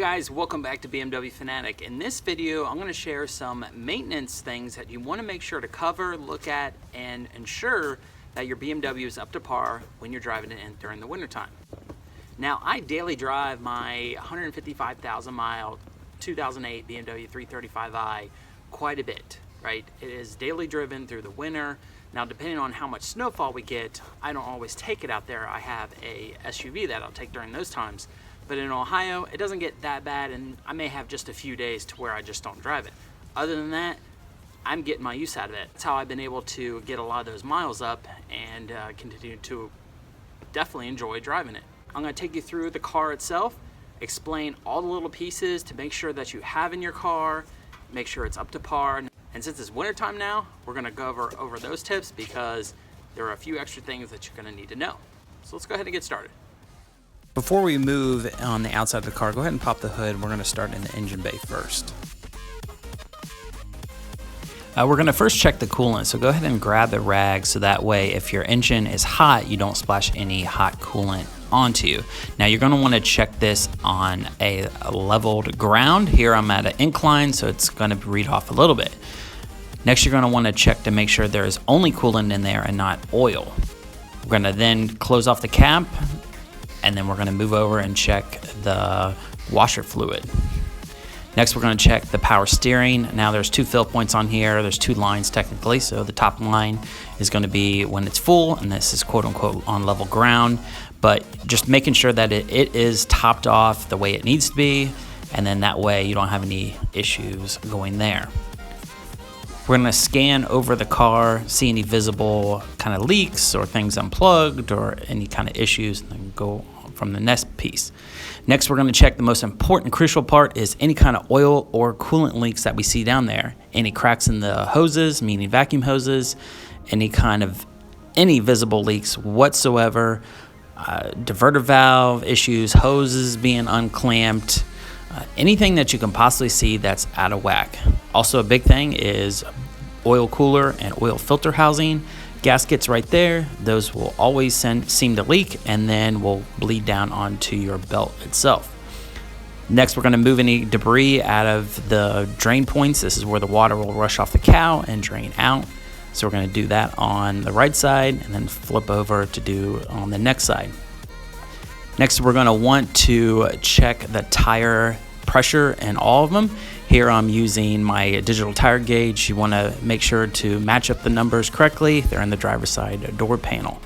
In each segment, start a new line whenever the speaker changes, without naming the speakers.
guys, welcome back to BMW Fanatic. In this video, I'm going to share some maintenance things that you want to make sure to cover, look at, and ensure that your BMW is up to par when you're driving it in during the wintertime. Now, I daily drive my 155,000 mile 2008 BMW 335i quite a bit, right? It is daily driven through the winter. Now, depending on how much snowfall we get, I don't always take it out there. I have a SUV that I'll take during those times. But in Ohio, it doesn't get that bad, and I may have just a few days to where I just don't drive it. Other than that, I'm getting my use out of it. That's how I've been able to get a lot of those miles up and continue to definitely enjoy driving it. I'm going to take you through the car itself, explain all the little pieces to make sure that you have in your car, make sure it's up to par. And since it's wintertime now, we're going to go over those tips because there are a few extra things that you're going to need to know. So let's go ahead and get started.
Before we move on the outside of the car, go ahead and pop the hood. We're going to start in the engine bay first. We're going to first check the coolant, so go ahead and grab a rag so that way if your engine is hot, you don't splash any hot coolant onto you. Now you're going to want to check this on a leveled ground. Here I'm at an incline, so it's going to read off a little bit. Next, you're going to want to check to make sure there is only coolant in there and not oil. We're going to then close off the cap, and then we're going to move over and check the washer fluid. Next, we're going to check the power steering. Now there's two fill points on here. There's two lines technically. So the top line is going to be when it's full, and this is quote unquote on level ground, but just making sure that it is topped off the way it needs to be, and then that way you don't have any issues going there. We're going to scan over the car, see any visible kind of leaks or things unplugged or any kind of issues, and then go from the next piece. Next, we're going to check the most important crucial part is any kind of oil or coolant leaks that we see down there. Any cracks in the hoses, meaning vacuum hoses, any visible leaks whatsoever, diverter valve issues, hoses being unclamped, anything that you can possibly see that's out of whack. Also, a big thing is oil cooler and oil filter housing. Gaskets right there, those will always seem to leak and then will bleed down onto your belt itself. Next, we're going to move any debris out of the drain points. This is where the water will rush off the cowl and drain out. So we're going to do that on the right side and then flip over to do on the next side. Next, we're going to want to check the tire pressure in all of them. Here I'm using my digital tire gauge. You want to make sure to match up the numbers correctly. They're in the driver's side door panel.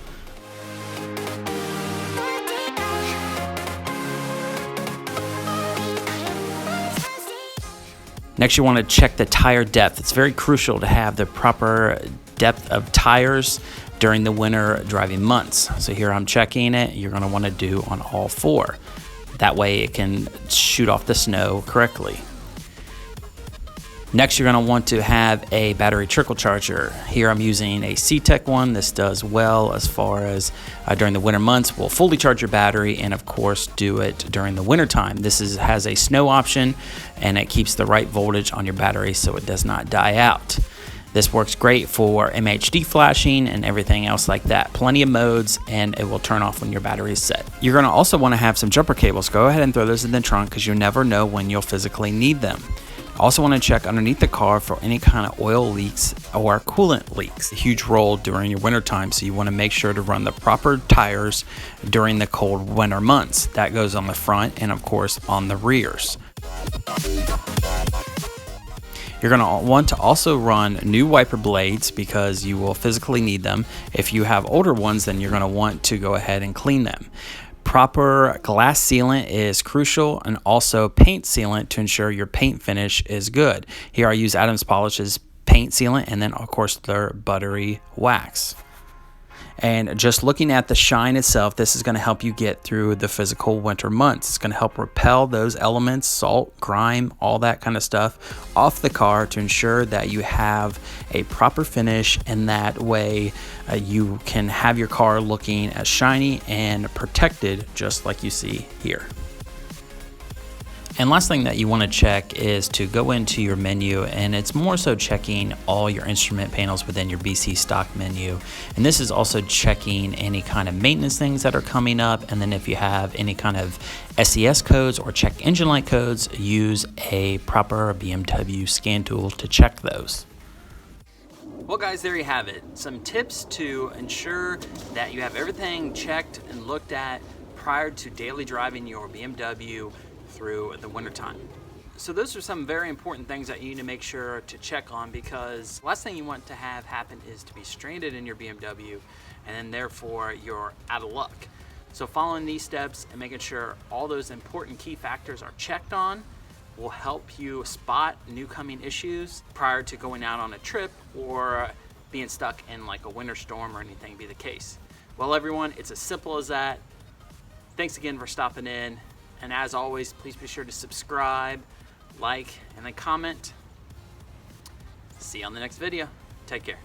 Next, you want to check the tire depth. It's very crucial to have the proper depth of tires during the winter driving months. So here I'm checking it. You're going to want to do on all four. That way it can shoot off the snow correctly. Next, you're going to want to have a battery trickle charger. Here I'm using a C-Tech one. This does well as far as during the winter months. Will fully charge your battery and of course do it during the winter time. This has a snow option and it keeps the right voltage on your battery so it does not die out. This works great for MHD flashing and everything else like that. Plenty of modes, and it will turn off when your battery is set. You're going to also want to have some jumper cables. Go ahead and throw those in the trunk because you never know when you'll physically need them. Also want to check underneath the car for any kind of oil leaks or coolant leaks. A huge role during your winter time, so you want to make sure to run the proper tires during the cold winter months. That goes on the front and of course on the rears. You're going to want to also run new wiper blades because you will physically need them. If you have older ones, then you're going to want to go ahead and clean them. Proper glass sealant is crucial, and also paint sealant to ensure your paint finish is good. Here I use Adams Polish's paint sealant and then of course their buttery wax. And just looking at the shine itself, this is going to help you get through the physical winter months. It's going to help repel those elements, salt, grime, all that kind of stuff off the car to ensure that you have a proper finish, and that way you can have your car looking as shiny and protected just like you see here. And last thing that you want to check is to go into your menu, and it's more so checking all your instrument panels within your BC stock menu. And this is also checking any kind of maintenance things that are coming up, and then if you have any kind of SES codes or check engine light codes, use a proper BMW scan tool to check those.
Well guys, there you have it. Some tips to ensure that you have everything checked and looked at prior to daily driving your BMW through the wintertime. So those are some very important things that you need to make sure to check on, because the last thing you want to have happen is to be stranded in your BMW and then therefore you're out of luck. So following these steps and making sure all those important key factors are checked on will help you spot new coming issues prior to going out on a trip or being stuck in like a winter storm or anything be the case. Well everyone, it's as simple as that. Thanks again for stopping in. And as always, please be sure to subscribe, like, and then comment. See you on the next video. Take care.